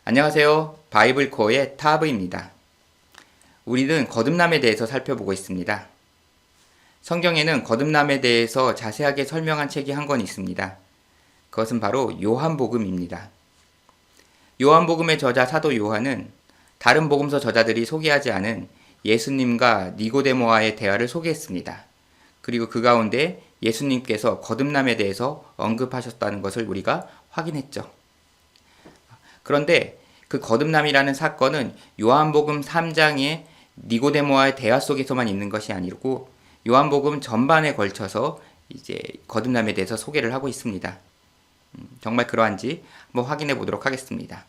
안녕하세요. 바이블코어의 타브입니다. 우리는 거듭남에 대해서 살펴보고 있습니다. 성경에는 거듭남에 대해서 자세하게 설명한 책이 한 권 있습니다. 그것은 바로 요한복음입니다. 요한복음의 저자 사도 요한은 다른 복음서 저자들이 소개하지 않은 예수님과 니고데모와의 대화를 소개했습니다. 그리고 그 가운데 예수님께서 거듭남에 대해서 언급하셨다는 것을 우리가 확인했죠. 그런데 그 거듭남이라는 사건은 요한복음 3장의 니고데모와의 대화 속에서만 있는 것이 아니고 요한복음 전반에 걸쳐서 이제 거듭남에 대해서 소개를 하고 있습니다. 정말 그러한지 한번 확인해 보도록 하겠습니다.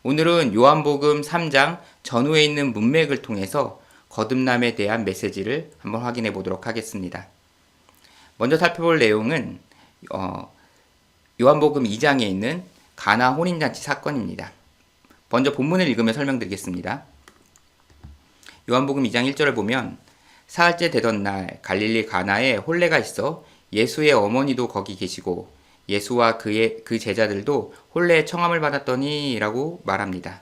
오늘은 요한복음 3장 전후에 있는 문맥을 통해서 거듭남에 대한 메시지를 한번 확인해 보도록 하겠습니다. 먼저 살펴볼 내용은 요한복음 2장에 있는 가나 혼인잔치 사건입니다. 먼저 본문을 읽으며 설명드리겠습니다. 요한복음 2장 1절을 보면 사흘째 되던 날 갈릴리 가나에 혼례가 있어 예수의 어머니도 거기 계시고 예수와 그 제자들도 혼례의 청함을 받았더니 라고 말합니다.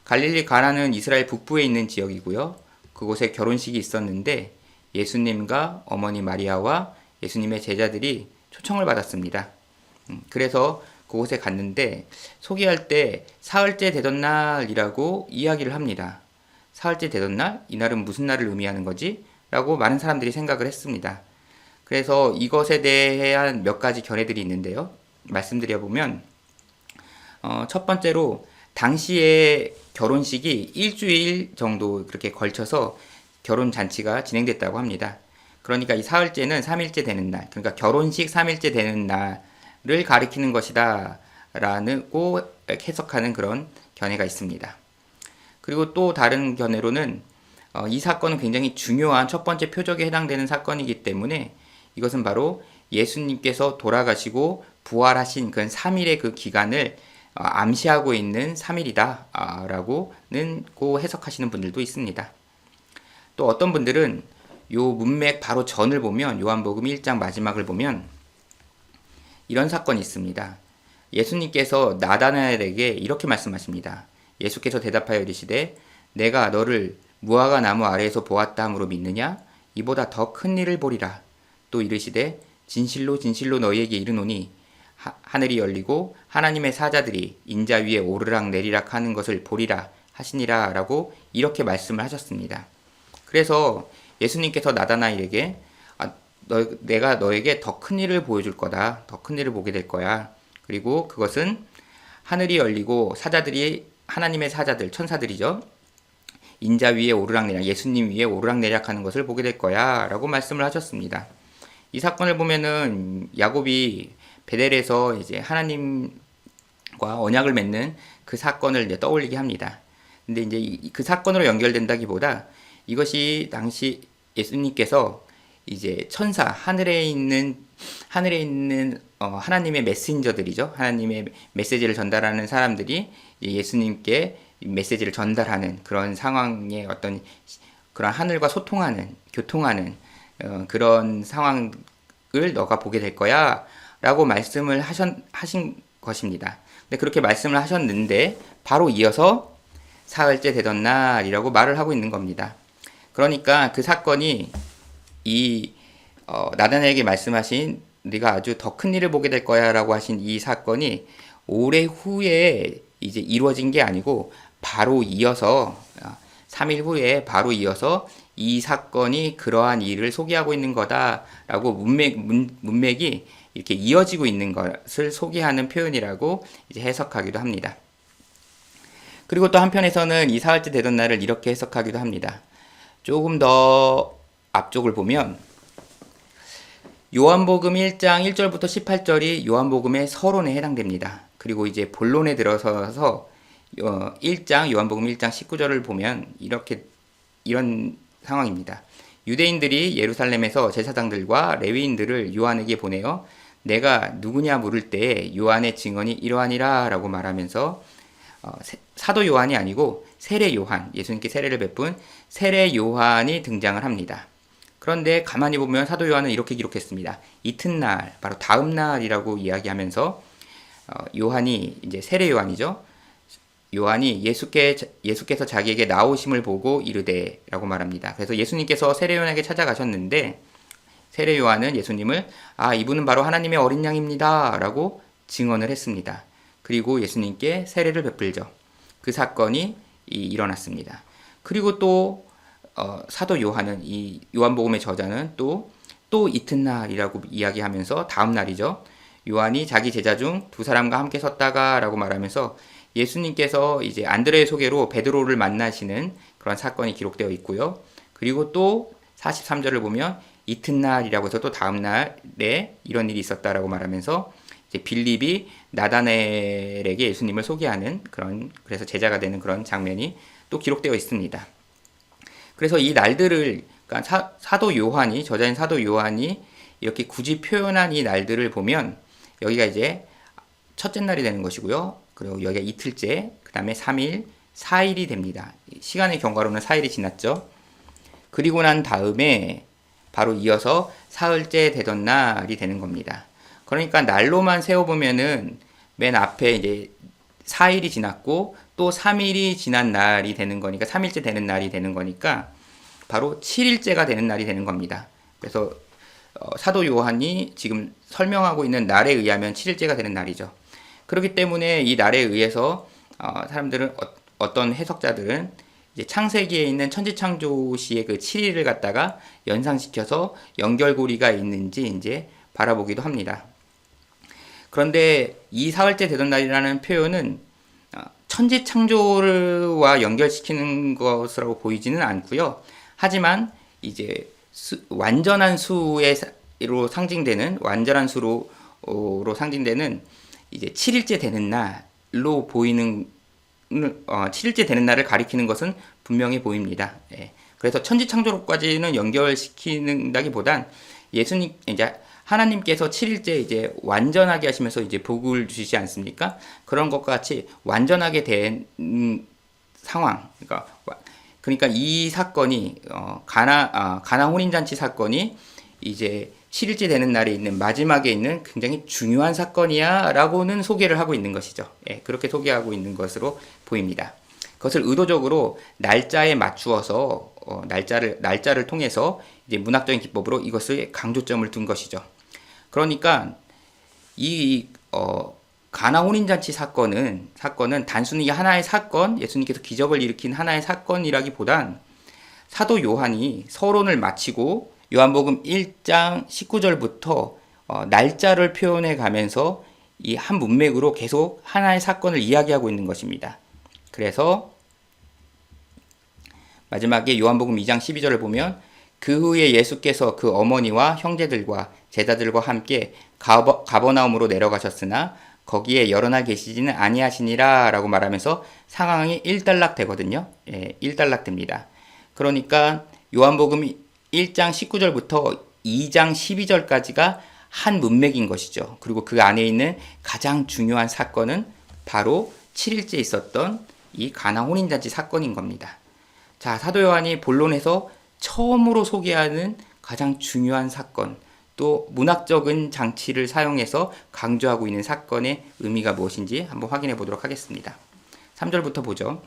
갈릴리 가나는 이스라엘 북부에 있는 지역이고요. 그곳에 결혼식이 있었는데 예수님과 어머니 마리아와 예수님의 제자들이 초청을 받았습니다. 그래서 그곳에 갔는데 소개할 때 사흘째 되던 날이라고 이야기를 합니다. 사흘째 되던 날? 이날은 무슨 날을 의미하는 거지? 라고 많은 사람들이 생각을 했습니다. 그래서 이것에 대한 몇 가지 견해들이 있는데요. 말씀드려보면 첫 번째로 당시에 결혼식이 일주일 정도 그렇게 걸쳐서 결혼 잔치가 진행됐다고 합니다. 그러니까 이 사흘째는 3일째 되는 날, 그러니까 결혼식 3일째 되는 날을 가리키는 것이다 라고 해석하는 그런 견해가 있습니다. 그리고 또 다른 견해로는 이 사건은 굉장히 중요한 첫 번째 표적에 해당되는 사건이기 때문에 이것은 바로 예수님께서 돌아가시고 부활하신 그 3일의 그 기간을 암시하고 있는 3일이다 라고는 해석하시는 분들도 있습니다. 또 어떤 분들은 요 문맥 바로 전을 보면 요한복음 1장 마지막을 보면 이런 사건이 있습니다. 예수님께서 나다나엘에게 이렇게 말씀하십니다. 예수께서 대답하여 이르시되 내가 너를 무화과 나무 아래에서 보았다 함으로 믿느냐? 이보다 더 큰 일을 보리라. 또 이르시되 진실로 진실로 너희에게 이르노니 하늘이 열리고 하나님의 사자들이 인자 위에 오르락 내리락 하는 것을 보리라 하시니라 라고 이렇게 말씀을 하셨습니다. 그래서 예수님께서 나다나엘에게 내가 너에게 더 큰 일을 보여줄 거다. 더 큰 일을 보게 될 거야. 그리고 그것은 하늘이 열리고 사자들이 하나님의 사자들, 천사들이죠. 인자 위에 오르락내락, 예수님 위에 오르락내락 하는 것을 보게 될 거야 라고 말씀을 하셨습니다. 이 사건을 보면은 야곱이 베델에서 이제 하나님과 언약을 맺는 그 사건을 이제 떠올리게 합니다. 근데 이제 그 사건으로 연결된다기보다 이것이 당시 예수님께서 이제 천사, 하늘에 있는 하나님의 메신저들이죠. 하나님의 메시지를 전달하는 사람들이 예수님께 메시지를 전달하는 그런 상황의 어떤 그런 하늘과 소통하는, 교통하는 그런 상황을 너가 보게 될 거야 라고 말씀을 하신 것입니다. 근데 그렇게 말씀을 하셨는데 바로 이어서 사흘째 되던 날이라고 말을 하고 있는 겁니다. 그러니까 그 사건이 나다나엘에게 말씀하신 네가 아주 더 큰 일을 보게 될 거야 라고 하신 이 사건이 오래 후에 이제 이루어진 게 아니고 바로 이어서 3일 후에 바로 이어서 이 사건이 그러한 일을 소개하고 있는 거다라고 문맥이 이렇게 이어지고 있는 것을 소개하는 표현이라고 이제 해석하기도 합니다. 그리고 또 한편에서는 이 사흘째 되던 날을 이렇게 해석하기도 합니다. 조금 더 앞쪽을 보면 요한복음 1장 1절부터 18절이 요한복음의 서론에 해당됩니다. 그리고 이제 본론에 들어서서 요한복음 1장 19절을 보면 이런 상황입니다. 유대인들이 예루살렘에서 제사장들과 레위인들을 요한에게 보내어 내가 누구냐 물을 때에 요한의 증언이 이러하니라 라고 말하면서 사도 요한이 아니고 세례 요한, 예수님께 세례를 베푼 세례 요한이 등장을 합니다. 그런데 가만히 보면 사도 요한은 이렇게 기록했습니다. 이튿날, 바로 다음 날이라고 이야기하면서 요한이 이제 세례 요한이죠. 요한이 예수께서 자기에게 나오심을 보고 이르되라고 말합니다. 그래서 예수님께서 세례 요한에게 찾아가셨는데 세례 요한은 예수님을 이분은 바로 하나님의 어린 양입니다라고 증언을 했습니다. 그리고 예수님께 세례를 베풀죠. 그 사건이 일어났습니다. 그리고 또 사도 요한은 이 요한복음의 저자는 또 이튿날이라고 이야기하면서 다음 날이죠. 요한이 자기 제자 중 두 사람과 함께 섰다가라고 말하면서 예수님께서 이제 안드레의 소개로 베드로를 만나시는 그런 사건이 기록되어 있고요. 그리고 또 43절을 보면 이튿날이라고 해서 또 다음 날에 이런 일이 있었다라고 말하면서 이제 빌립이 나다나엘에게 예수님을 소개하는 그래서 제자가 되는 그런 장면이 또 기록되어 있습니다. 그래서 이 날들을 그러니까 저자인 사도 요한이 이렇게 굳이 표현한 이 날들을 보면 여기가 이제 첫째 날이 되는 것이고요. 그리고 여기가 이틀째, 그 다음에 3일, 4일이 됩니다. 시간의 경과로는 4일이 지났죠. 그리고 난 다음에 바로 이어서 사흘째 되던 날이 되는 겁니다. 그러니까 날로만 세어보면은 맨 앞에 이제 4일이 지났고 또 3일이 지난 날이 되는 거니까 3일째 되는 날이 되는 거니까 바로 7일째가 되는 날이 되는 겁니다. 그래서 사도 요한이 지금 설명하고 있는 날에 의하면 7일째가 되는 날이죠. 그렇기 때문에 이 날에 의해서 사람들은 어떤 해석자들은 이제 창세기에 있는 천지창조시의 그 7일을 갖다가 연상시켜서 연결고리가 있는지 이제 바라보기도 합니다. 그런데 이 사흘째 되던 날이라는 표현은 천지창조와 연결시키는 것이라고 보이지는 않고요. 하지만 이제 완전한 수로 상징되는 이제 7일째 되는 날로 보이는 7일째 되는 날을 가리키는 것은 분명히 보입니다. 예. 그래서 천지창조로까지는 연결시키는다기보단 예수님 이제 하나님께서 7일째 이제 완전하게 하시면서 이제 복을 주시지 않습니까? 그런 것과 같이 완전하게 된 상황. 그러니까 이 사건이 가나 혼인잔치 사건이 이제 7일째 되는 날에 있는 마지막에 있는 굉장히 중요한 사건이야라고는 소개를 하고 있는 것이죠. 예, 그렇게 소개하고 있는 것으로 보입니다. 그것을 의도적으로 날짜에 맞추어서 날짜를 통해서 이제 문학적인 기법으로 이것을 강조점을 둔 것이죠. 그러니까 이 가나 혼인잔치 사건은 단순히 하나의 사건, 예수님께서 기적을 일으킨 하나의 사건이라기보단 사도 요한이 서론을 마치고 요한복음 1장 19절부터 날짜를 표현해 가면서 이 한 문맥으로 계속 하나의 사건을 이야기하고 있는 것입니다. 그래서 마지막에 요한복음 2장 12절을 보면 그 후에 예수께서 그 어머니와 형제들과 제자들과 함께 가버나움으로 내려가셨으나 거기에 여러 날 계시지는 아니하시니라 라고 말하면서 상황이 일단락 되거든요. 예, 일단락 됩니다. 그러니까 요한복음 1장 19절부터 2장 12절까지가 한 문맥인 것이죠. 그리고 그 안에 있는 가장 중요한 사건은 바로 7일째 있었던 이 가나 혼인잔치 사건인 겁니다. 자, 사도 요한이 본론에서 처음으로 소개하는 가장 중요한 사건, 또 문학적인 장치를 사용해서 강조하고 있는 사건의 의미가 무엇인지 한번 확인해 보도록 하겠습니다. 3절부터 보죠.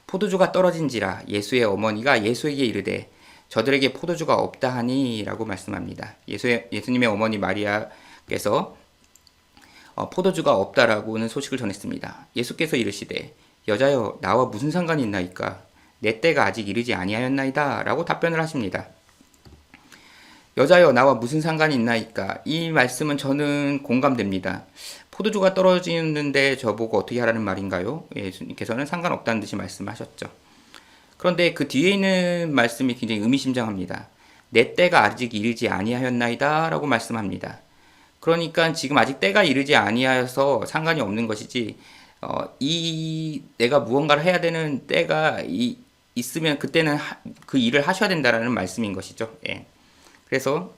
포도주가 떨어진지라 예수의 어머니가 예수에게 이르되 저들에게 포도주가 없다 하니 라고 말씀합니다. 예수님의 어머니 마리아께서 포도주가 없다라고는 소식을 전했습니다. 예수께서 이르시되 여자여 나와 무슨 상관이 있나이까 내 때가 아직 이르지 아니하였나이다 라고 답변을 하십니다. 여자여 나와 무슨 상관이 있나이까 이 말씀은 저는 공감됩니다. 포도주가 떨어지는데 저보고 어떻게 하라는 말인가요? 예수님께서는 상관없다는 듯이 말씀하셨죠. 그런데 그 뒤에 있는 말씀이 굉장히 의미심장합니다. 내 때가 아직 이르지 아니하였나이다 라고 말씀합니다. 그러니까 지금 아직 때가 이르지 아니하여서 상관이 없는 것이지 내가 무언가를 해야 되는 때가 있으면 그때는 그 일을 하셔야 된다라는 말씀인 것이죠. 예. 그래서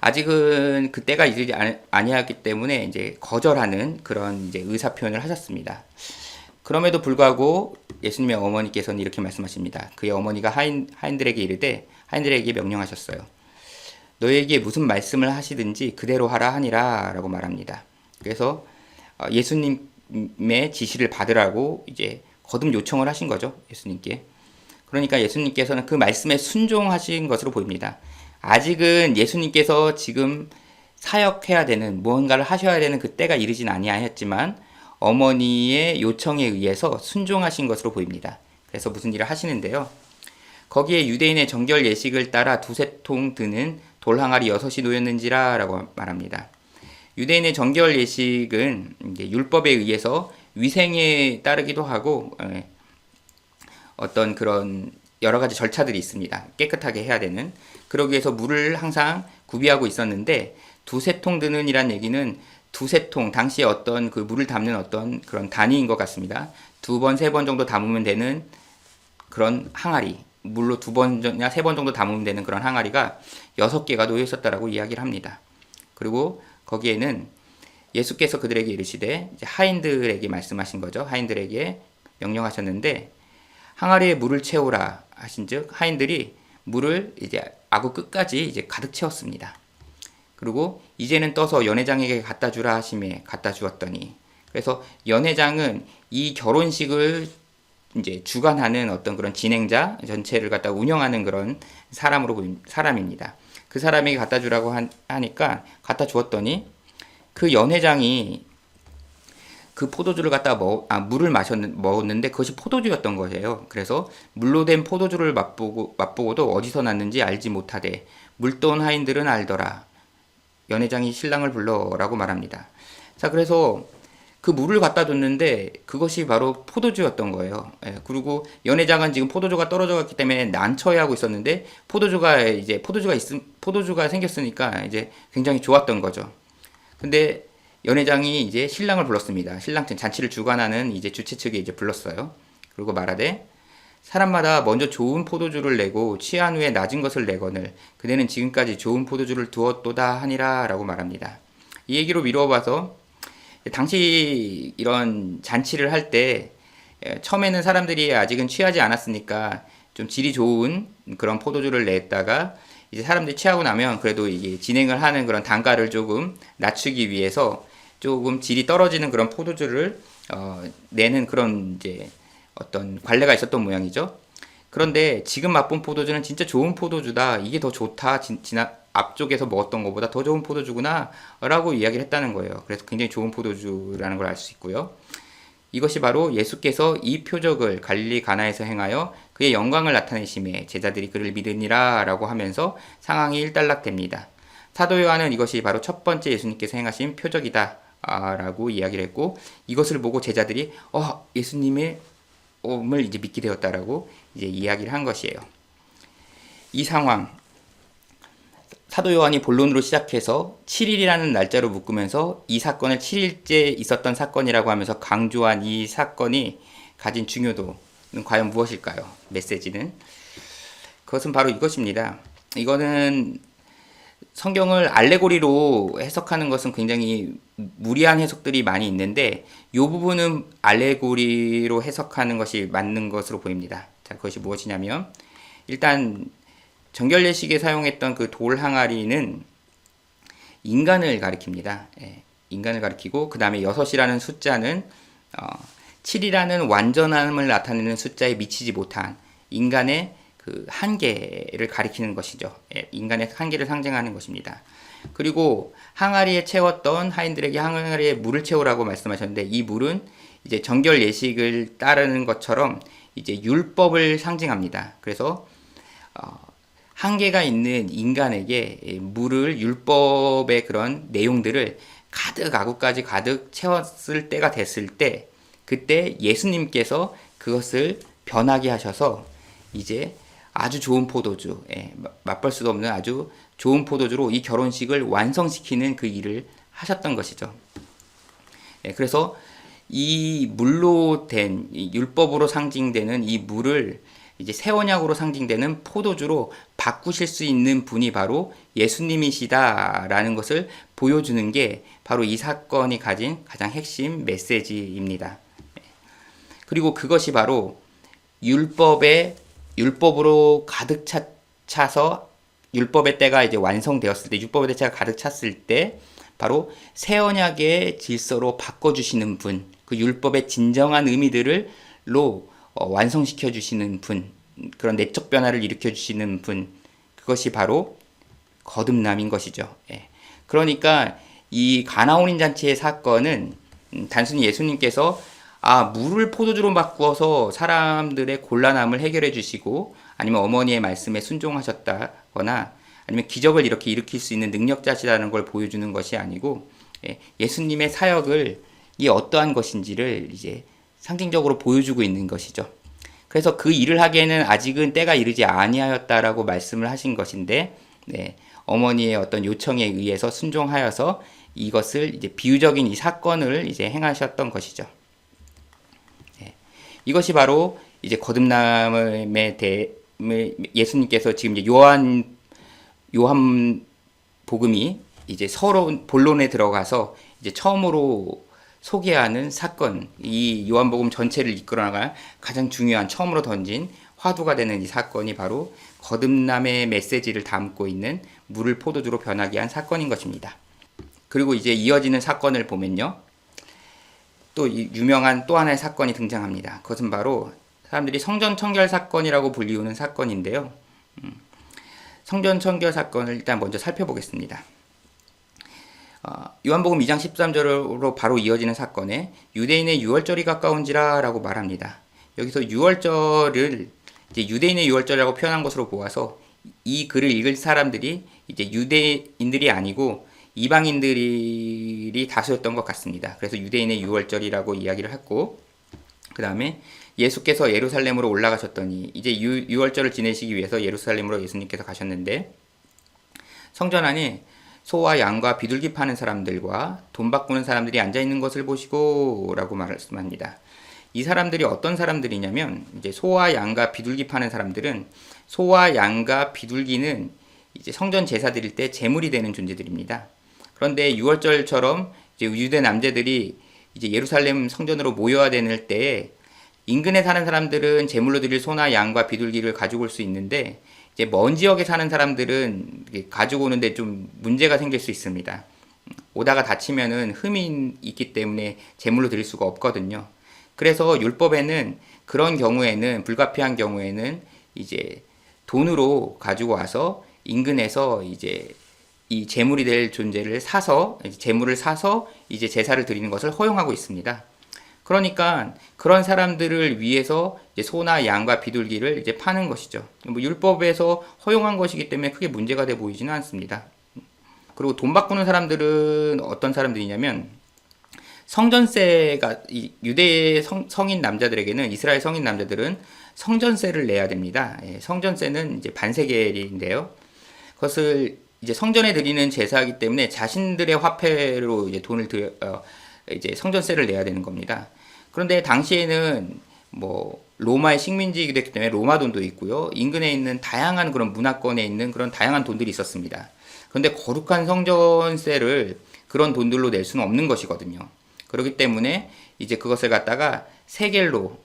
아직은 그 때가 이르지 아니하기 때문에 이제 거절하는 그런 이제 의사 표현을 하셨습니다. 그럼에도 불구하고 예수님의 어머니께서는 이렇게 말씀하십니다. 그의 어머니가 하인들에게 이르되 하인들에게 명령하셨어요. 너에게 무슨 말씀을 하시든지 그대로 하라 하니라 라고 말합니다. 그래서 예수님 예수님의 지시를 받으라고 이제 거듭 요청을 하신 거죠. 예수님께. 그러니까 예수님께서는 그 말씀에 순종하신 것으로 보입니다. 아직은 예수님께서 지금 사역해야 되는 무언가를 하셔야 되는 그때가 이르진 아니하였지만 어머니의 요청에 의해서 순종하신 것으로 보입니다. 그래서 무슨 일을 하시는데요. 거기에 유대인의 정결 예식을 따라 두세 통 드는 돌항아리 6이 놓였는지라 라고 말합니다. 유대인의 정결 예식은 이제 율법에 의해서 위생에 따르기도 하고 어떤 그런 여러 가지 절차들이 있습니다. 깨끗하게 해야 되는. 그러기 위해서 물을 항상 구비하고 있었는데 두세 통 드는 이란 얘기는 두세 통, 당시에 어떤 그 물을 담는 어떤 그런 단위인 것 같습니다. 2번, 3번 정도 담으면 되는 그런 항아리, 물로 2번이나 3번 정도 담으면 되는 그런 항아리가 6개가 놓여 있었다라고 이야기를 합니다. 그리고 거기에는 예수께서 그들에게 이르시되 이제 하인들에게 말씀하신 거죠. 하인들에게 명령하셨는데 항아리에 물을 채우라 하신즉 하인들이 물을 이제 아구 끝까지 이제 가득 채웠습니다. 그리고 이제는 떠서 연회장에게 갖다 주라 하심에 갖다 주었더니, 그래서 연회장은 이 결혼식을 이제 주관하는 어떤 그런 진행자 전체를 갖다 운영하는 그런 사람입니다. 그 사람에게 갖다 주라고 하니까 갖다 주었더니 그 연회장이 그 포도주를 갖다가 물을 먹었는데 그것이 포도주였던 거예요. 그래서 물로 된 포도주를 맛보고도 어디서 났는지 알지 못하되 물돈 하인들은 알더라. 연회장이 신랑을 불러라고 말합니다. 자, 그래서 그 물을 갖다 줬는데 그것이 바로 포도주였던 거예요. 그리고 연회장은 지금 포도주가 떨어져 갔기 때문에 난처해하고 있었는데 포도주가 생겼으니까 이제 굉장히 좋았던 거죠. 근데 연회장이 이제 신랑을 불렀습니다. 신랑 잔치를 주관하는 이제 주최 측에 이제 불렀어요. 그리고 말하되 사람마다 먼저 좋은 포도주를 내고 취한 후에 낮은 것을 내거늘 그대는 지금까지 좋은 포도주를 두었도다 하니라 라고 말합니다. 이 얘기로 미루어봐서 당시 이런 잔치를 할 때 처음에는 사람들이 아직은 취하지 않았으니까 좀 질이 좋은 그런 포도주를 냈다가 이제 사람들이 취하고 나면 그래도 이게 진행을 하는 그런 단가를 조금 낮추기 위해서 조금 질이 떨어지는 그런 포도주를 내는 그런 이제 어떤 관례가 있었던 모양이죠. 그런데 지금 맛본 포도주는 진짜 좋은 포도주다. 이게 더 좋다. 앞쪽에서 먹었던 것보다 더 좋은 포도주구나 라고 이야기를 했다는 거예요. 그래서 굉장히 좋은 포도주라는 걸 알 수 있고요. 이것이 바로 예수께서 이 표적을 갈릴리 가나에서 행하여 그의 영광을 나타내심에 제자들이 그를 믿으니라 라고 하면서 상황이 일단락됩니다. 사도 요한은 이것이 바로 첫 번째 예수님께서 행하신 표적이다 라고 이야기를 했고, 이것을 보고 제자들이 예수님의 을 이제 믿게 되었다라고 이제 이야기를 한 것이에요. 이 상황, 사도 요한이 본론으로 시작해서 7일이라는 날짜로 묶으면서 이 사건을 7일째 있었던 사건이라고 하면서 강조한 이 사건이 가진 중요도는 과연 무엇일까요? 메시지는 그것은 바로 이것입니다. 이거는 성경을 알레고리로 해석하는 것은 굉장히 무리한 해석들이 많이 있는데 이 부분은 알레고리로 해석하는 것이 맞는 것으로 보입니다. 자, 그것이 무엇이냐면 일단 정결예식에 사용했던 그 돌 항아리는 인간을 가리킵니다. 인간을 가리키고 그 다음에 6이라는 숫자는 7이라는 완전함을 나타내는 숫자에 미치지 못한 인간의 그 한계를 가리키는 것이죠. 인간의 한계를 상징하는 것입니다. 그리고 항아리에 채웠던 하인들에게 항아리에 물을 채우라고 말씀하셨는데 이 물은 이제 정결 예식을 따르는 것처럼 이제 율법을 상징합니다. 그래서 한계가 있는 인간에게 물을 율법의 그런 내용들을 가득 아구까지 가득 채웠을 때가 됐을 때 그때 예수님께서 그것을 변하게 하셔서 이제 아주 좋은 포도주, 맛볼 수도 없는 아주 좋은 포도주로 이 결혼식을 완성시키는 그 일을 하셨던 것이죠. 그래서 이 물로 된 이 율법으로 상징되는 이 물을 이제 새 언약으로 상징되는 포도주로 바꾸실 수 있는 분이 바로 예수님이시다라는 것을 보여주는 게 바로 이 사건이 가진 가장 핵심 메시지입니다. 그리고 그것이 바로 율법으로 가득 차서 율법의 때가 이제 완성되었을 때, 율법의 때가 가득 찼을 때 바로 새 언약의 질서로 바꿔주시는 분, 그 율법의 진정한 의미들로 완성시켜 주시는 분, 그런 내적 변화를 일으켜 주시는 분, 그것이 바로 거듭남인 것이죠. 예. 그러니까 이 가나 혼인 잔치의 사건은 단순히 예수님께서 물을 포도주로 바꾸어서 사람들의 곤란함을 해결해 주시고 아니면 어머니의 말씀에 순종하셨다거나 아니면 기적을 이렇게 일으킬 수 있는 능력자시라는 걸 보여주는 것이 아니고 예수님의 사역을 이 어떠한 것인지를 이제 상징적으로 보여주고 있는 것이죠. 그래서 그 일을 하기에는 아직은 때가 이르지 아니하였다라고 말씀을 하신 것인데 어머니의 어떤 요청에 의해서 순종하여서 이것을 이제 비유적인 이 사건을 이제 행하셨던 것이죠. 이것이 바로 이제 거듭남에 대해 예수님께서 지금 이제 요한 복음이 이제 서로 본론에 들어가서 이제 처음으로 소개하는 사건, 이 요한복음 전체를 이끌어 나갈 가장 중요한 처음으로 던진 화두가 되는 이 사건이 바로 거듭남의 메시지를 담고 있는 물을 포도주로 변하게 한 사건인 것입니다. 그리고 이제 이어지는 사건을 보면요, 또 유명한 또 하나의 사건이 등장합니다. 그것은 바로 사람들이 성전 청결 사건이라고 불리우는 사건인데요. 성전 청결 사건을 일단 먼저 살펴보겠습니다. 요한복음 2장 13절로 바로 이어지는 사건에 유대인의 유월절이 가까운지라 라고 말합니다. 여기서 유월절을 이제 유대인의 유월절이라고 표현한 것으로 보아서 이 글을 읽을 사람들이 이제 유대인들이 아니고 이방인들이 다수였던 것 같습니다. 그래서 유대인의 유월절이라고 이야기를 했고, 그 다음에 예수께서 예루살렘으로 올라가셨더니 이제 유월절을 지내시기 위해서 예루살렘으로 예수님께서 가셨는데 성전 안에 소와 양과 비둘기 파는 사람들과 돈 바꾸는 사람들이 앉아있는 것을 보시고 라고 말씀합니다. 이 사람들이 어떤 사람들이냐면 이제 소와 양과 비둘기 파는 사람들은 소와 양과 비둘기는 이제 성전 제사 드릴 때 제물이 되는 존재들입니다. 그런데 유월절처럼 이제 유대 남자들이 이제 예루살렘 성전으로 모여야 되는 때에 인근에 사는 사람들은 제물로 드릴 소나 양과 비둘기를 가지고 올 수 있는데 이제 먼 지역에 사는 사람들은 가지고 오는데 좀 문제가 생길 수 있습니다. 오다가 다치면은 흠이 있기 때문에 제물로 드릴 수가 없거든요. 그래서 율법에는 그런 경우에는 불가피한 경우에는 이제 돈으로 가지고 와서 인근에서 이제 이 제물이 될 존재를 사서 제물을 사서 이제 제사를 드리는 것을 허용하고 있습니다. 그러니까 그런 사람들을 위해서 이제 소나 양과 비둘기를 이제 파는 것이죠. 뭐 율법에서 허용한 것이기 때문에 크게 문제가 돼 보이지는 않습니다. 그리고 돈 바꾸는 사람들은 어떤 사람들이냐면 성전세가 유대의 성인 남자들에게는 이스라엘 성인 남자들은 성전세를 내야 됩니다. 성전세는 이제 반세겔인데요. 그것을 이제 성전에 드리는 제사이기 때문에 자신들의 화폐로 이제 이제 성전세를 내야 되는 겁니다. 그런데 당시에는 뭐 로마의 식민지이기도 했기 때문에 로마 돈도 있고요. 인근에 있는 다양한 그런 문화권에 있는 그런 다양한 돈들이 있었습니다. 그런데 거룩한 성전세를 그런 돈들로 낼 수는 없는 것이거든요. 그렇기 때문에 이제 그것을 갖다가 세겔로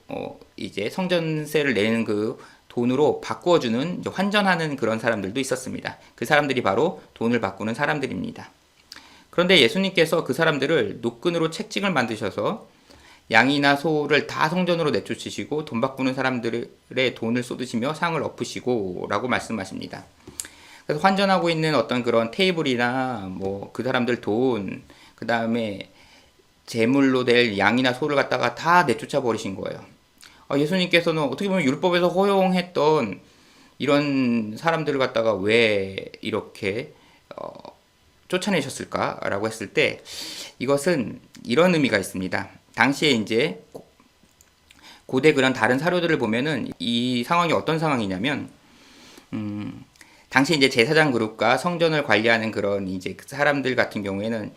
이제 성전세를 내는 그 돈으로 바꾸어주는 환전하는 그런 사람들도 있었습니다. 그 사람들이 바로 돈을 바꾸는 사람들입니다. 그런데 예수님께서 그 사람들을 노끈으로 채찍을 만드셔서 양이나 소를 다 성전으로 내쫓으시고 돈 바꾸는 사람들의 돈을 쏟으시며 상을 엎으시고 라고 말씀하십니다. 그래서 환전하고 있는 어떤 그런 테이블이나 뭐 그 사람들 돈, 그 다음에 제물로 될 양이나 소를 갖다가 다 내쫓아 버리신 거예요. 예수님께서는 어떻게 보면 율법에서 허용했던 이런 사람들을 갖다가 왜 이렇게 쫓아내셨을까라고 했을 때 이것은 이런 의미가 있습니다. 당시에 이제 고대 그런 다른 사료들을 보면은 이 상황이 어떤 상황이냐면 당시 이제 제사장 그룹과 성전을 관리하는 그런 이제 사람들 같은 경우에는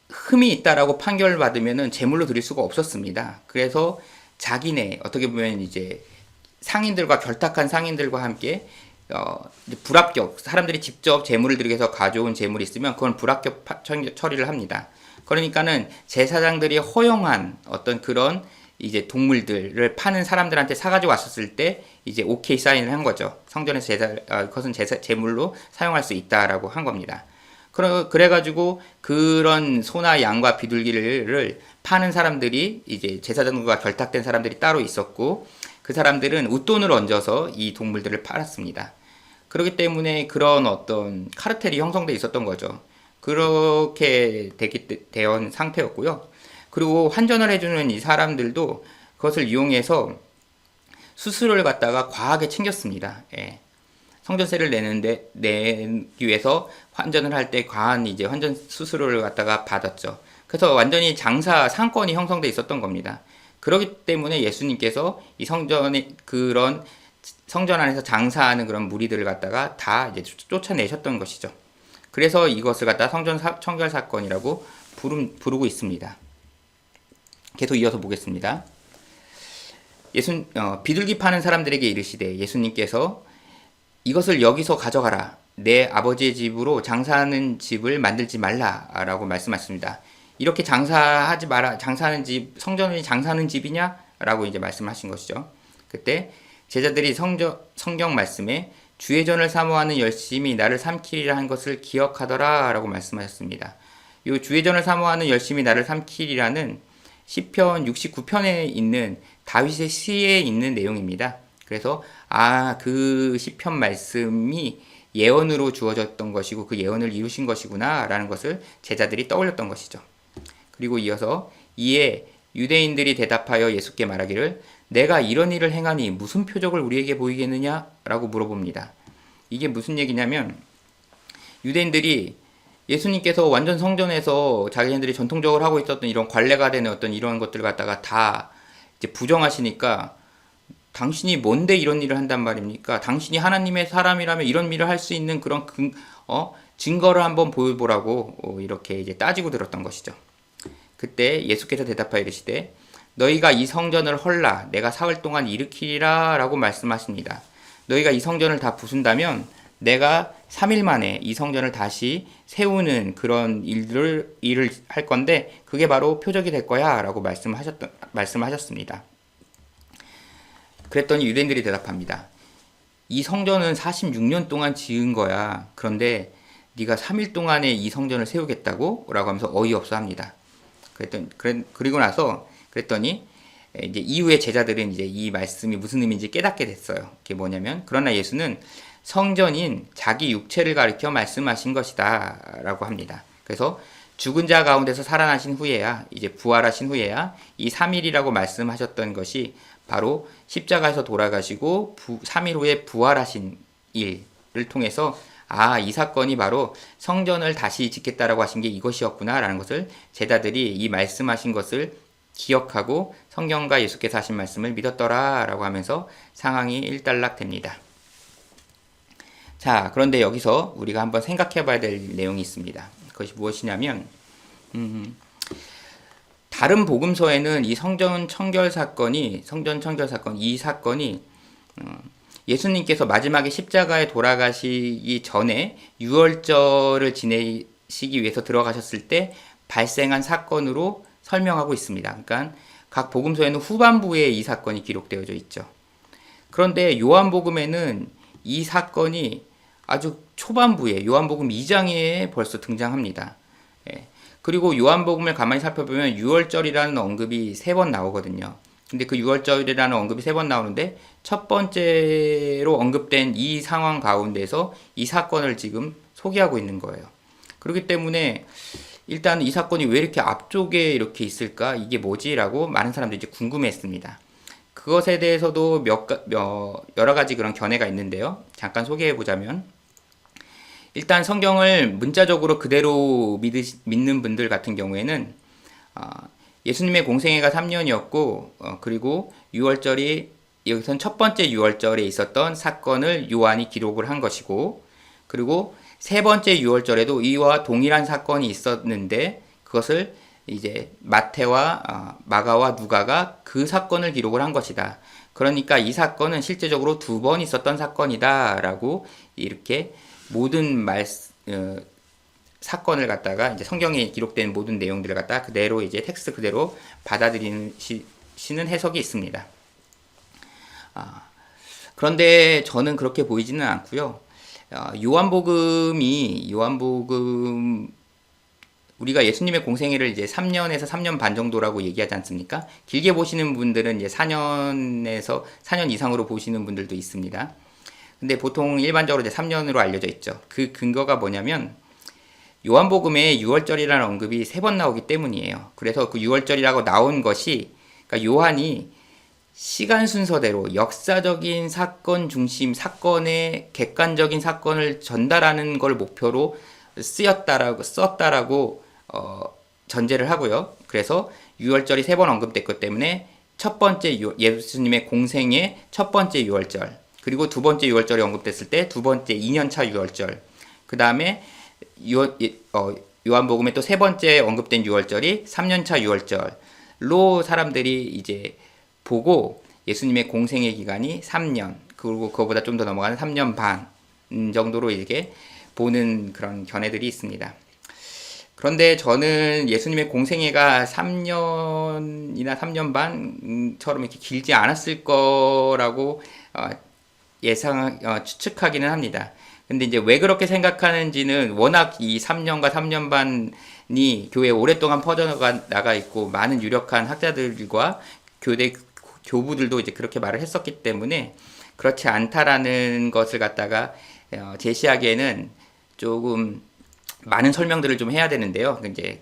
흠이 있다라고 판결을 받으면은 제물로 드릴 수가 없었습니다. 그래서 자기네 어떻게 보면 이제 상인들과 결탁한 상인들과 함께 불합격 사람들이 직접 제물을 드리기 위해서 가져온 제물이 있으면 그건 불합격 처리를 합니다. 그러니까는 제사장들이 허용한 어떤 그런 이제 동물들을 파는 사람들한테 사가지고 왔었을 때 이제 오케이 사인을 한 거죠. 성전에서 그것은 제물로 사용할 수 있다라고 한 겁니다. 그래가지고 그런 소나 양과 비둘기를 파는 사람들이 이제 제사장과 결탁된 사람들이 따로 있었고 그 사람들은 웃돈을 얹어서 이 동물들을 팔았습니다. 그렇기 때문에 그런 어떤 카르텔이 형성돼 있었던 거죠. 그렇게 된 상태였고요. 그리고 환전을 해주는 이 사람들도 그것을 이용해서 수수료를 갖다가 과하게 챙겼습니다. 예. 성전세를 내기 위해서 환전을 할 때 과한 이제 환전 수수료를 갖다가 받았죠. 그래서 완전히 장사 상권이 형성돼 있었던 겁니다. 그렇기 때문에 예수님께서 이 그런 성전 안에서 장사하는 그런 무리들을 갖다가 다 이제 쫓아내셨던 것이죠. 그래서 이것을 갖다 성전 청결 사건이라고 부르고 있습니다. 계속 이어서 보겠습니다. 비둘기 파는 사람들에게 이르시되 예수님께서 이것을 여기서 가져가라. 내 아버지의 집으로 장사하는 집을 만들지 말라라고 말씀하십니다. 이렇게 장사하지 마라. 장사하는 집, 성전이 장사하는 집이냐라고 이제 말씀하신 것이죠. 그때 제자들이 성경 말씀에 주의 전을 사모하는 열심이 나를 삼키리라 한 것을 기억하더라라고 말씀하셨습니다. 이 주의 전을 사모하는 열심이 나를 삼키리라는 시편 69편에 있는 다윗의 시에 있는 내용입니다. 그래서 그 시편 말씀이 예언으로 주어졌던 것이고 그 예언을 이루신 것이구나 라는 것을 제자들이 떠올렸던 것이죠. 그리고 이어서 이에 유대인들이 대답하여 예수께 말하기를 내가 이런 일을 행하니 무슨 표적을 우리에게 보이겠느냐 라고 물어봅니다. 이게 무슨 얘기냐면 유대인들이 예수님께서 완전 성전에서 자기네들이 전통적으로 하고 있었던 이런 관례가 되는 어떤 이런 것들을 갖다가 다 이제 부정하시니까 당신이 뭔데 이런 일을 한단 말입니까? 당신이 하나님의 사람이라면 이런 일을 할 수 있는 그런 증거를 한번 보여보라고 이렇게 이제 따지고 들었던 것이죠. 그때 예수께서 대답하여 이르시되 너희가 이 성전을 헐라 내가 사흘 동안 일으키리라 라고 말씀하십니다. 너희가 이 성전을 다 부순다면 내가 3일 만에 이 성전을 다시 세우는 그런 일을 할 건데 그게 바로 표적이 될 거야 라고 말씀하셨습니다. 그랬더니 유대인들이 대답합니다. 이 성전은 46년 동안 지은 거야. 그런데 네가 3일 동안에 이 성전을 세우겠다고? 라고 하면서 어이없어 합니다. 그랬더니 이제 이후에 제자들은 이제 이 말씀이 무슨 의미인지 깨닫게 됐어요. 그게 뭐냐면 그러나 예수는 성전인 자기 육체를 가리켜 말씀하신 것이다 라고 합니다. 그래서 죽은 자 가운데서 살아나신 후에야 이제 부활하신 후에야 이 3일이라고 말씀하셨던 것이 바로 십자가에서 돌아가시고 3일 후에 부활하신 일을 통해서 이 사건이 바로 성전을 다시 짓겠다라고 하신 게 이것이었구나 라는 것을 제자들이 이 말씀하신 것을 기억하고 성경과 예수께서 하신 말씀을 믿었더라 라고 하면서 상황이 일단락됩니다. 자, 그런데 여기서 우리가 한번 생각해 봐야 될 내용이 있습니다. 그것이 무엇이냐면 다른 복음서에는 이 성전 청결 사건 이 사건이 예수님께서 마지막에 십자가에 돌아가시기 전에 유월절을 지내시기 위해서 들어가셨을 때 발생한 사건으로 설명하고 있습니다. 그러니까 각 복음서에는 후반부에 이 사건이 기록되어져 있죠. 그런데 요한복음에는 이 사건이 아주 초반부에 요한복음 2장에 벌써 등장합니다. 그리고 요한복음을 가만히 살펴보면 유월절이라는 언급이 3번 나오거든요. 근데 그 유월절이라는 언급이 3번 나오는데 첫 번째로 언급된 이 상황 가운데서 이 사건을 지금 소개하고 있는 거예요. 그렇기 때문에 일단 이 사건이 왜 이렇게 앞쪽에 이렇게 있을까? 이게 뭐지? 라고 많은 사람들이 이제 궁금해했습니다. 그것에 대해서도 여러 가지 그런 견해가 있는데요. 잠깐 소개해 보자면 일단 성경을 문자적으로 그대로 믿는 분들 같은 경우에는 예수님의 공생애가 3년이었고 그리고 유월절이 여기선 첫 번째 유월절에 있었던 사건을 요한이 기록을 한 것이고 그리고 세 번째 유월절에도 이와 동일한 사건이 있었는데 그것을 이제 마태와 마가와 누가가 그 사건을 기록을 한 것이다. 그러니까 이 사건은 실제적으로 2번 있었던 사건이다 라고 이렇게 모든 사건을 갖다가 이제 성경에 기록된 모든 내용들을 갖다가 그대로 이제 텍스트 그대로 받아들이시는 해석이 있습니다. 그런데 저는 그렇게 보이지는 않고요. 요한복음 우리가 예수님의 공생애를 이제 3년에서 3년 반 정도라고 얘기하지 않습니까? 길게 보시는 분들은 이제 4년에서 4년 이상으로 보시는 분들도 있습니다. 근데 보통 일반적으로 이제 3년으로 알려져 있죠. 그 근거가 뭐냐면 요한복음에 6월절이라는 언급이 3번 나오기 때문이에요. 그래서 그 6월절이라고 나온 것이, 그러니까 요한이 시간 순서대로 역사적인 사건 중심, 사건의 객관적인 사건을 전달하는 걸 목표로 썼다라고 전제를 하고요. 그래서 6월절이 3번 언급됐기 때문에 첫 번째 예수님의 공생의 첫 번째 6월절, 그리고 두 번째 6월절이 언급됐을 때 두 번째 2년차 6월절, 그 다음에 요한복음에 또 세 번째 언급된 6월절이 3년차 6월절로 사람들이 이제 보고 예수님의 공생의 기간이 3년, 그리고 그거보다 좀 더 넘어가는 3년 반 정도로 이렇게 보는 그런 견해들이 있습니다. 그런데 저는 예수님의 공생애가 3년이나 3년 반처럼 이렇게 길지 않았을 거라고 추측하기는 합니다. 근데 이제 왜 그렇게 생각하는지는 워낙 이 3년과 3년 반이 교회에 오랫동안 퍼져나가 있고 많은 유력한 학자들과 교부들도 이제 그렇게 말을 했었기 때문에 그렇지 않다라는 것을 갖다가 제시하기에는 조금 많은 설명들을 좀 해야 되는데요. 이제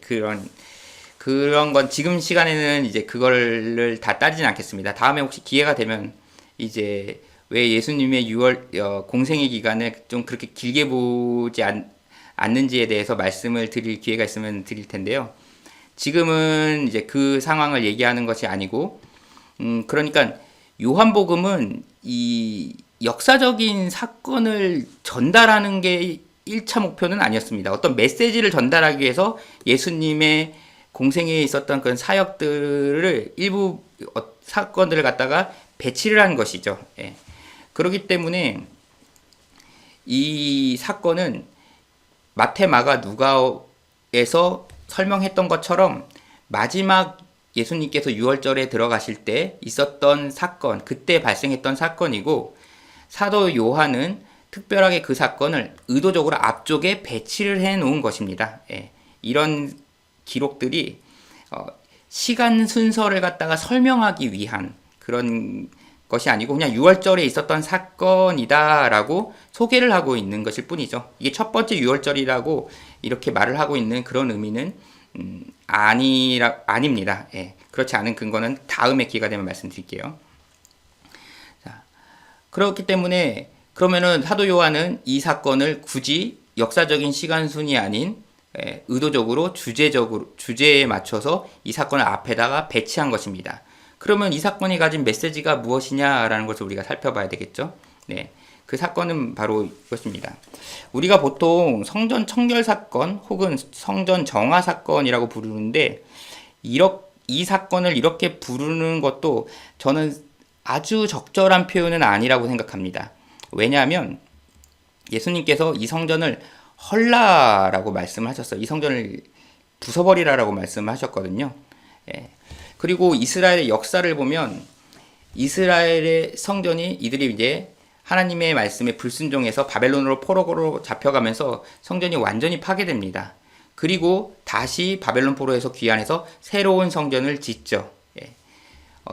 그런 건 지금 시간에는 이제 그거를 다 따지진 않겠습니다. 다음에 혹시 기회가 되면 이제 왜 예수님의 공생의 기간을 좀 그렇게 길게 보지 않는지에 대해서 말씀을 드릴 기회가 있으면 드릴 텐데요. 지금은 이제 그 상황을 얘기하는 것이 아니고, 그러니까 요한복음은 이 역사적인 사건을 전달하는 게 1차 목표는 아니었습니다. 어떤 메시지를 전달하기 위해서 예수님의 공생애에 있었던 그런 사역들을 일부 사건들을 갖다가 배치를 한 것이죠. 예. 그렇기 때문에 이 사건은 마태, 마가, 누가에서 설명했던 것처럼 마지막 예수님께서 6월절에 들어가실 때 있었던 사건, 그때 발생했던 사건이고, 사도 요한은 특별하게 그 사건을 의도적으로 앞쪽에 배치를 해 놓은 것입니다. 예. 이런 기록들이 시간 순서를 갖다가 설명하기 위한 그런 것이 아니고 그냥 6월절에 있었던 사건이다라고 소개를 하고 있는 것일 뿐이죠. 이게 첫 번째 6월절이라고 이렇게 말을 하고 있는 그런 의미는 아닙니다. 예. 그렇지 않은 근거는 다음에 기회가 되면 말씀드릴게요. 자, 그렇기 때문에 그러면은 사도 요한은 이 사건을 굳이 역사적인 시간순이 아닌 의도적으로 주제에 맞춰서 이 사건을 앞에다가 배치한 것입니다. 그러면 이 사건이 가진 메시지가 무엇이냐라는 것을 우리가 살펴봐야 되겠죠. 네, 그 사건은 바로 이것입니다. 우리가 보통 성전 청결 사건 혹은 성전 정화 사건이라고 부르는데 이 사건을 이렇게 부르는 것도 저는 아주 적절한 표현은 아니라고 생각합니다. 왜냐하면 예수님께서 이 성전을 헐라라고 말씀하셨어요. 이 성전을 부숴버리라라고 말씀하셨거든요. 예. 그리고 이스라엘의 역사를 보면 이스라엘의 성전이 이들이 이제 하나님의 말씀에 불순종해서 바벨론으로 포로로 잡혀가면서 성전이 완전히 파괴됩니다. 그리고 다시 바벨론 포로에서 귀환해서 새로운 성전을 짓죠. 예.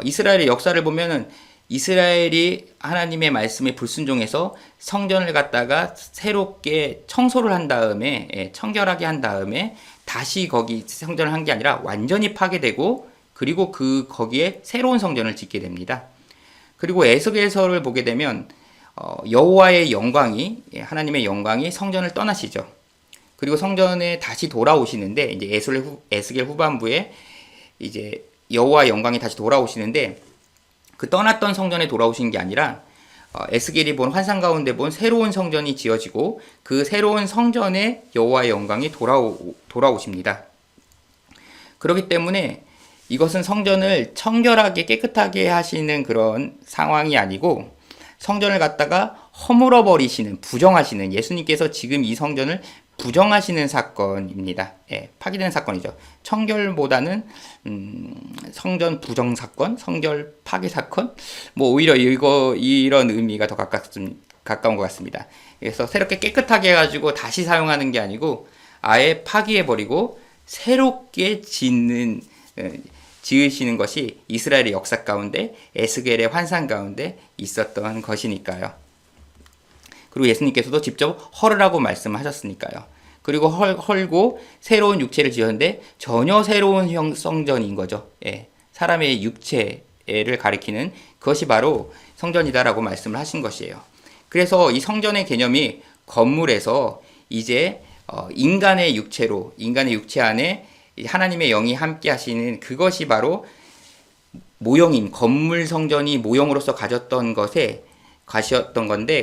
이스라엘의 역사를 보면은 이스라엘이 하나님의 말씀에 불순종해서 성전을 갖다가 새롭게 청소를 한 다음에 청결하게 한 다음에 다시 거기 성전을 한 게 아니라 완전히 파괴되고 그리고 거기에 새로운 성전을 짓게 됩니다. 그리고 에스겔서를 보게 되면 여호와의 영광이 하나님의 영광이 성전을 떠나시죠. 그리고 성전에 다시 돌아오시는데 이제 에스겔 후반부에 이제 여호와의 영광이 다시 돌아오시는데 그 떠났던 성전에 돌아오신 게 아니라 에스겔이 본 환상 가운데 본 새로운 성전이 지어지고 그 새로운 성전에 여호와의 영광이 돌아오십니다. 그렇기 때문에 이것은 성전을 청결하게 깨끗하게 하시는 그런 상황이 아니고 성전을 갖다가 허물어 버리시는, 부정하시는, 예수님께서 지금 이 성전을 부정하시는 사건입니다. 예, 파괴되는 사건이죠. 청결보다는 성전 부정 사건, 성결 파괴 사건, 뭐 오히려 이런 의미가 더 가까운 것 같습니다. 그래서 새롭게 깨끗하게 해가지고 다시 사용하는 게 아니고 아예 파기해버리고 새롭게 지으시는 것이 이스라엘의 역사 가운데 에스겔의 환상 가운데 있었던 것이니까요. 그리고 예수님께서도 직접 헐으라고 말씀하셨으니까요. 그리고 헐고 새로운 육체를 지었는데 전혀 새로운 성전인 거죠. 예, 사람의 육체를 가리키는 그것이 바로 성전이다라고 말씀을 하신 것이에요. 그래서 이 성전의 개념이 건물에서 이제 인간의 육체로, 인간의 육체 안에 하나님의 영이 함께 하시는 그것이 바로 모형인 건물 성전이 모형으로서 가졌던 건데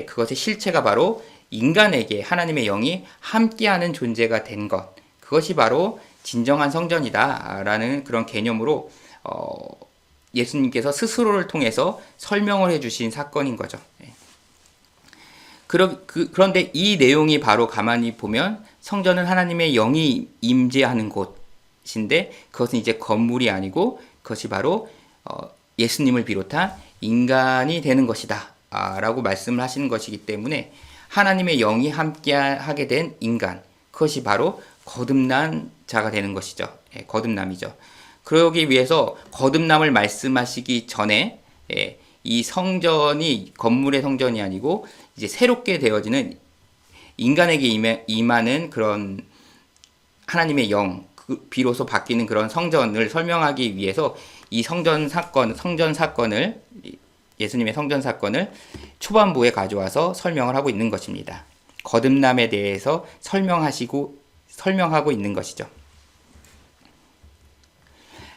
그것의 실체가 바로 인간에게 하나님의 영이 함께하는 존재가 된 것, 그것이 바로 진정한 성전이다라는 그런 개념으로 예수님께서 스스로를 통해서 설명을 해주신 사건인 거죠. 그런데 이 내용이 바로 가만히 보면 성전은 하나님의 영이 임재하는 곳인데 그것은 이제 건물이 아니고 그것이 바로 예수님을 비롯한 인간이 되는 것이다 라고 말씀을 하시는 것이기 때문에 하나님의 영이 함께하게 된 인간, 그것이 바로 거듭난 자가 되는 것이죠. 거듭남이죠. 그러기 위해서 거듭남을 말씀하시기 전에 이 성전이 건물의 성전이 아니고 이제 새롭게 되어지는 인간에게 임하는 그런 하나님의 영, 비로소 바뀌는 그런 성전을 설명하기 위해서 이 성전 사건을 예수님의 성전 사건을 초반부에 가져와서 설명을 하고 있는 것입니다. 거듭남에 대해서 설명하고 있는 것이죠.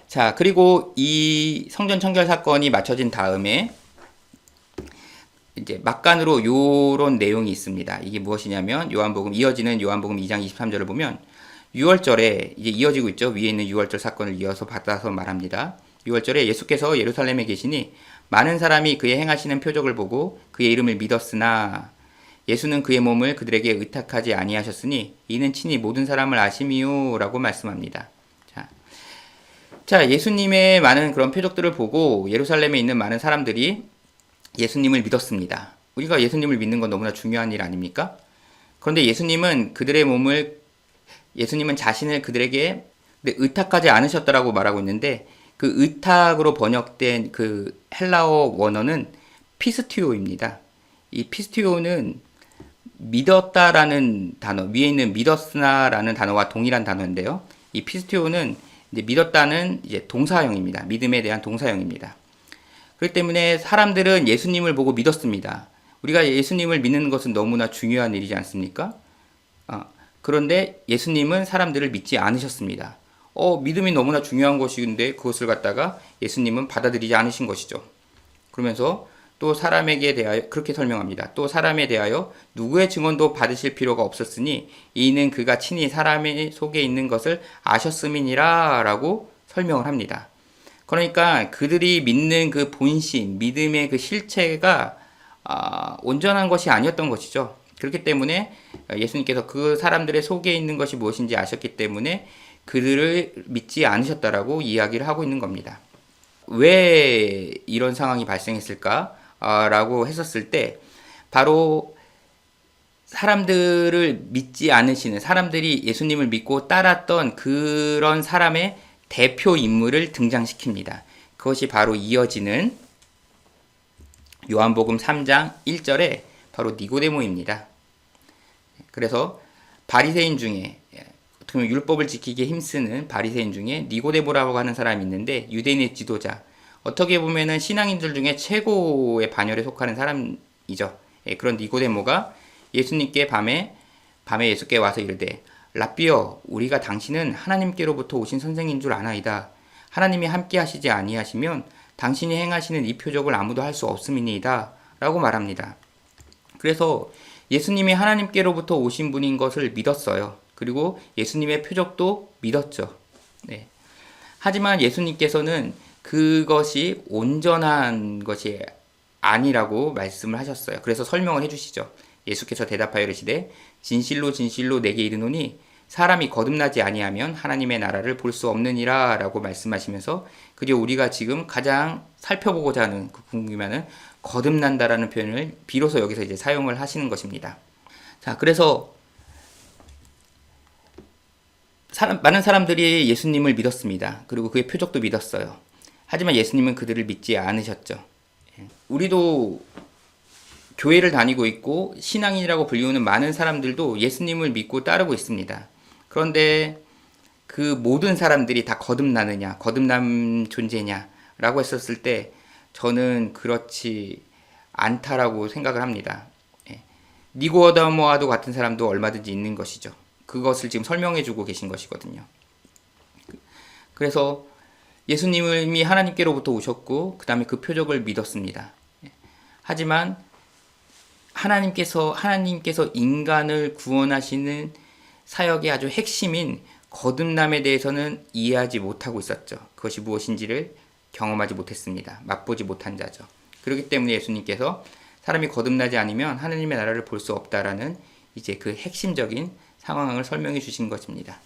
자, 그리고 이 성전 청결 사건이 맞춰진 다음에 이제 막간으로 요런 내용이 있습니다. 이게 무엇이냐면 이어지는 요한복음 2장 23절을 보면 6월절에 이제 이어지고 있죠. 위에 있는 6월절 사건을 이어서 받아서 말합니다. 6월절에 예수께서 예루살렘에 계시니 많은 사람이 그의 행하시는 표적을 보고 그의 이름을 믿었으나 예수는 그의 몸을 그들에게 의탁하지 아니하셨으니 이는 친히 모든 사람을 아심이요 라고 말씀합니다. 자, 예수님의 많은 그런 표적들을 보고 예루살렘에 있는 많은 사람들이 예수님을 믿었습니다. 우리가 예수님을 믿는 건 너무나 중요한 일 아닙니까? 그런데 예수님은 자신을 그들에게 의탁하지 않으셨다라고 말하고 있는데 그 의탁으로 번역된 그 헬라어 원어는 피스티오입니다. 이 피스티오는 믿었다라는 단어, 위에 있는 믿었으나라는 단어와 동일한 단어인데요. 이 피스티오는 이제 믿었다는 이제 동사형입니다. 믿음에 대한 동사형입니다. 그렇기 때문에 사람들은 예수님을 보고 믿었습니다. 우리가 예수님을 믿는 것은 너무나 중요한 일이지 않습니까? 그런데 예수님은 사람들을 믿지 않으셨습니다. 믿음이 너무나 중요한 것인데 그것을 갖다가 예수님은 받아들이지 않으신 것이죠. 그러면서 또 사람에게 대하여 그렇게 설명합니다. 또 사람에 대하여 누구의 증언도 받으실 필요가 없었으니 이는 그가 친히 사람의 속에 있는 것을 아셨음이니라 라고 설명을 합니다. 그러니까 그들이 믿는 그 본심, 믿음의 그 실체가 온전한 것이 아니었던 것이죠. 그렇기 때문에 예수님께서 그 사람들의 속에 있는 것이 무엇인지 아셨기 때문에 그들을 믿지 않으셨다라고 이야기를 하고 있는 겁니다. 왜 이런 상황이 발생했을까? 라고 했었을 때 바로 사람들을 믿지 않으시는 사람들이 예수님을 믿고 따랐던 그런 사람의 대표 인물을 등장시킵니다. 그것이 바로 이어지는 요한복음 3장 1절에 바로 니고데모입니다. 그래서 바리새인 중에 어떻게 보면 율법을 지키기에 힘쓰는 바리새인 중에 니고데모라고 하는 사람이 있는데 유대인의 지도자, 어떻게 보면은 신앙인들 중에 최고의 반열에 속하는 사람이죠. 그런 니고데모가 예수님께 밤에 예수께 와서 이르되 라삐여 우리가 당신은 하나님께로부터 오신 선생인 줄 아나이다. 하나님이 함께 하시지 아니하시면 당신이 행하시는 이 표적을 아무도 할 수 없음이니이다 라고 말합니다. 그래서 예수님이 하나님께로부터 오신 분인 것을 믿었어요. 그리고 예수님의 표적도 믿었죠. 하지만 예수님께서는 그것이 온전한 것이 아니라고 말씀을 하셨어요. 그래서 설명을 해주시죠. 예수께서 대답하여 이르시되 진실로 진실로 내게 이르노니 사람이 거듭나지 아니하면 하나님의 나라를 볼 수 없느니라 라고 말씀하시면서, 그리고 우리가 지금 가장 살펴보고자 하는 그 궁금해하는 거듭난다라는 표현을 비로소 여기서 이제 사용을 하시는 것입니다. 자, 그래서 많은 사람들이 예수님을 믿었습니다. 그리고 그의 표적도 믿었어요. 하지만 예수님은 그들을 믿지 않으셨죠. 우리도 교회를 다니고 있고 신앙인이라고 불리우는 많은 사람들도 예수님을 믿고 따르고 있습니다. 그런데 그 모든 사람들이 다 거듭나느냐, 거듭남 존재냐라고 했었을 때 저는 그렇지 않다라고 생각을 합니다. 니고데모와도 같은 사람도 얼마든지 있는 것이죠. 그것을 지금 설명해주고 계신 것이거든요. 그래서 예수님이 하나님께로부터 오셨고 그 다음에 그 표적을 믿었습니다. 하지만 하나님께서 인간을 구원하시는 사역의 아주 핵심인 거듭남에 대해서는 이해하지 못하고 있었죠. 그것이 무엇인지를 경험하지 못했습니다. 맛보지 못한 자죠. 그렇기 때문에 예수님께서 사람이 거듭나지 않으면 하나님의 나라를 볼 수 없다라는 이제 그 핵심적인 상황을 설명해 주신 것입니다.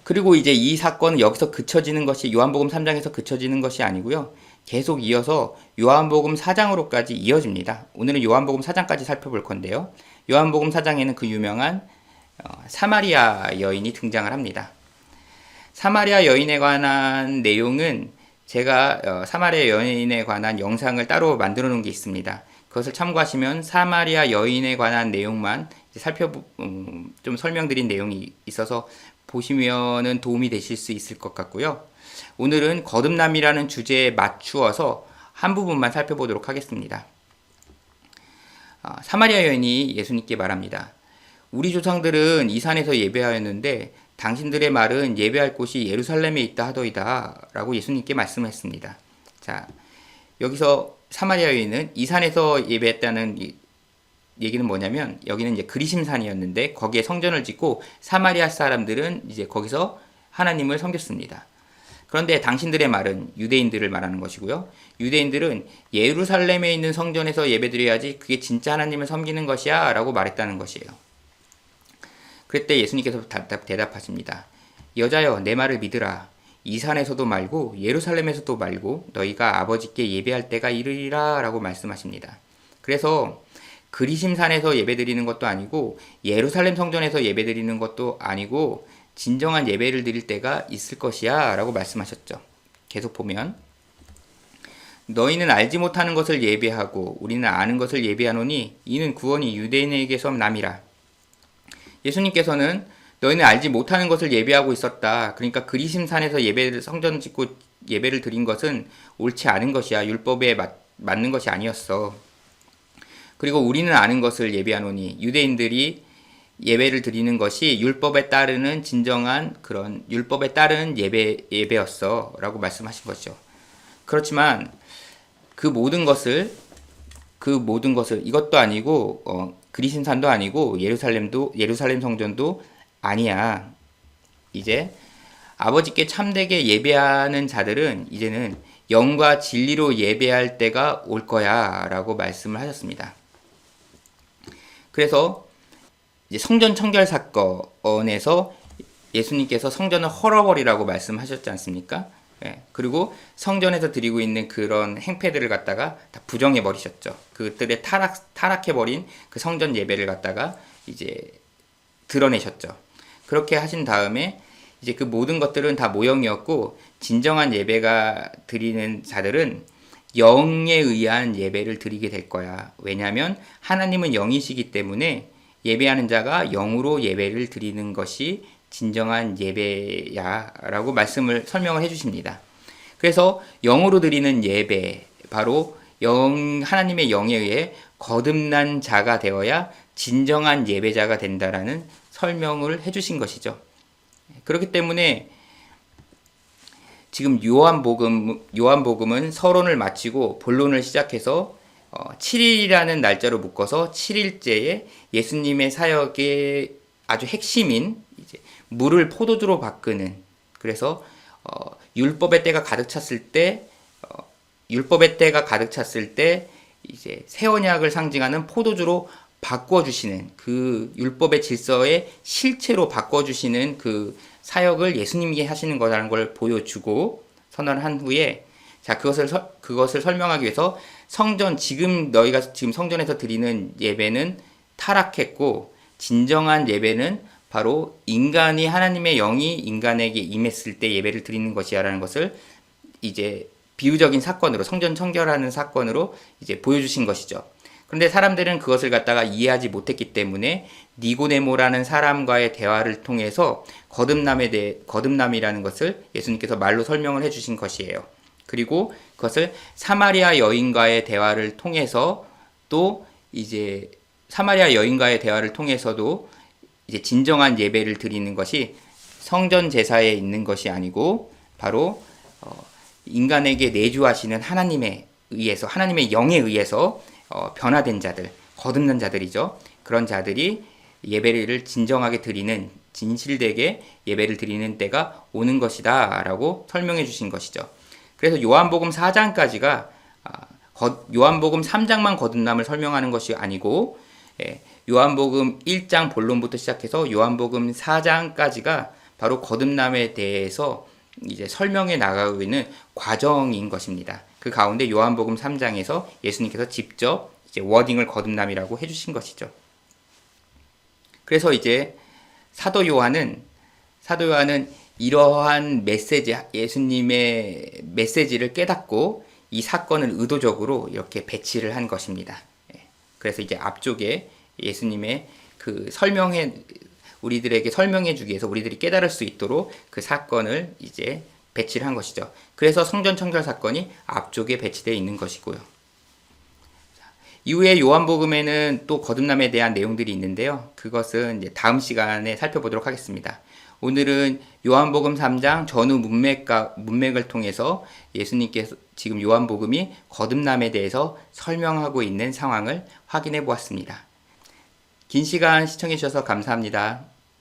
그리고 이제 이 사건은 여기서 그쳐지는 것이 요한복음 3장에서 그쳐지는 것이 아니고요. 계속 이어서 요한복음 4장으로까지 이어집니다. 오늘은 요한복음 4장까지 살펴볼 건데요. 요한복음 4장에는 그 유명한 사마리아 여인이 등장을 합니다. 사마리아 여인에 관한 내용은 제가 사마리아 여인에 관한 영상을 따로 만들어 놓은 게 있습니다. 그것을 참고하시면 사마리아 여인에 관한 내용만 좀 설명드린 내용이 있어서 보시면은 도움이 되실 수 있을 것 같고요. 오늘은 거듭남이라는 주제에 맞추어서 한 부분만 살펴보도록 하겠습니다. 사마리아 여인이 예수님께 말합니다. 우리 조상들은 이 산에서 예배하였는데 당신들의 말은 예배할 곳이 예루살렘에 있다 하더이다 라고 예수님께 말씀했습니다. 자, 여기서 사마리아 여인은 이 산에서 예배했다는 얘기는 뭐냐면, 여기는 이제 그리심산이었는데 거기에 성전을 짓고 사마리아 사람들은 이제 거기서 하나님을 섬겼습니다. 그런데 당신들의 말은 유대인들을 말하는 것이고요. 유대인들은 예루살렘에 있는 성전에서 예배드려야지 그게 진짜 하나님을 섬기는 것이야 라고 말했다는 것이에요. 그때 예수님께서 대답하십니다. 여자여, 내 말을 믿으라. 이 산에서도 말고 예루살렘에서도 말고 너희가 아버지께 예배할 때가 이르리라 라고 말씀하십니다. 그래서 그리심산에서 예배드리는 것도 아니고 예루살렘 성전에서 예배드리는 것도 아니고 진정한 예배를 드릴 때가 있을 것이야 라고 말씀하셨죠. 계속 보면 너희는 알지 못하는 것을 예배하고 우리는 아는 것을 예배하노니 이는 구원이 유대인에게서 남이라. 예수님께서는 너희는 알지 못하는 것을 예배하고 있었다. 그러니까 그리심산에서 성전 짓고 예배를 드린 것은 옳지 않은 것이야. 율법에 맞는 것이 아니었어. 그리고 우리는 아는 것을 예배하노니 유대인들이 예배를 드리는 것이 율법에 따르는 진정한 그런 율법에 따른 예배였어 라고 말씀하신 거죠. 그렇지만 그 모든 것을 이것도 아니고 그리심산도 아니고 예루살렘 성전도 아니야. 이제 아버지께 참되게 예배하는 자들은 이제는 영과 진리로 예배할 때가 올 거야 라고 말씀을 하셨습니다. 그래서 이제 성전 청결 사건에서 예수님께서 성전을 헐어버리라고 말씀하셨지 않습니까? 예, 그리고 성전에서 드리고 있는 그런 행패들을 갖다가 다 부정해 버리셨죠. 그들의 타락해버린 그 성전 예배를 갖다가 이제 드러내셨죠. 그렇게 하신 다음에 이제 그 모든 것들은 다 모형이었고 진정한 예배가 드리는 자들은 영에 의한 예배를 드리게 될 거야. 왜냐하면 하나님은 영이시기 때문에 예배하는 자가 영으로 예배를 드리는 것이 진정한 예배야 라고 설명을 해주십니다. 그래서 영으로 드리는 예배, 바로 하나님의 영에 의해 거듭난 자가 되어야 진정한 예배자가 된다라는 설명을 해주신 것이죠. 그렇기 때문에 지금 요한복음은 서론을 마치고 본론을 시작해서 7일이라는 날짜로 묶어서 7일째에 예수님의 사역의 아주 핵심인 이제 물을 포도주로 바꾸는, 그래서 율법의 때가 가득 찼을 때 이제 새 언약을 상징하는 포도주로 바꿔주시는, 그 율법의 질서의 실체로 바꿔주시는 그 사역을 예수님이 하시는 거라는 걸 보여주고 선언한 후에, 자, 그것을 설명하기 위해서 너희가 지금 성전에서 드리는 예배는 타락했고, 진정한 예배는 바로 인간이, 하나님의 영이 인간에게 임했을 때 예배를 드리는 것이야라는 것을 이제 비유적인 사건으로, 성전 청결하는 사건으로 이제 보여주신 것이죠. 그런데 사람들은 그것을 갖다가 이해하지 못했기 때문에 니고데모라는 사람과의 대화를 통해서 거듭남이라는 것을 예수님께서 말로 설명을 해주신 것이에요. 그리고 그것을 사마리아 여인과의 대화를 통해서 통해서도 이제 진정한 예배를 드리는 것이 성전 제사에 있는 것이 아니고 바로 인간에게 내주하시는 하나님의 영에 의해서 변화된 자들, 거듭난 자들이죠. 그런 자들이 예배를 진정하게 드리는, 진실되게 예배를 드리는 때가 오는 것이다 라고 설명해 주신 것이죠. 그래서 요한복음 4장까지가 요한복음 3장만 거듭남을 설명하는 것이 아니고, 요한복음 1장 본론부터 시작해서 요한복음 4장까지가 바로 거듭남에 대해서 이제 설명해 나가고 있는 과정인 것입니다. 그 가운데 요한복음 3장에서 예수님께서 직접 이제 워딩을 거듭남이라고 해주신 것이죠. 그래서 이제 사도 요한은 이러한 예수님의 메시지를 깨닫고 이 사건을 의도적으로 이렇게 배치를 한 것입니다. 그래서 이제 앞쪽에 예수님의 우리들에게 설명해 주기 위해서 우리들이 깨달을 수 있도록 그 사건을 이제 배치를 한 것이죠. 그래서 성전 청결 사건이 앞쪽에 배치되어 있는 것이고요. 이후에 요한복음에는 또 거듭남에 대한 내용들이 있는데요. 그것은 이제 다음 시간에 살펴보도록 하겠습니다. 오늘은 요한복음 3장 전후 문맥을 통해서 예수님께서 지금 요한복음이 거듭남에 대해서 설명하고 있는 상황을 확인해 보았습니다. 긴 시간 시청해 주셔서 감사합니다.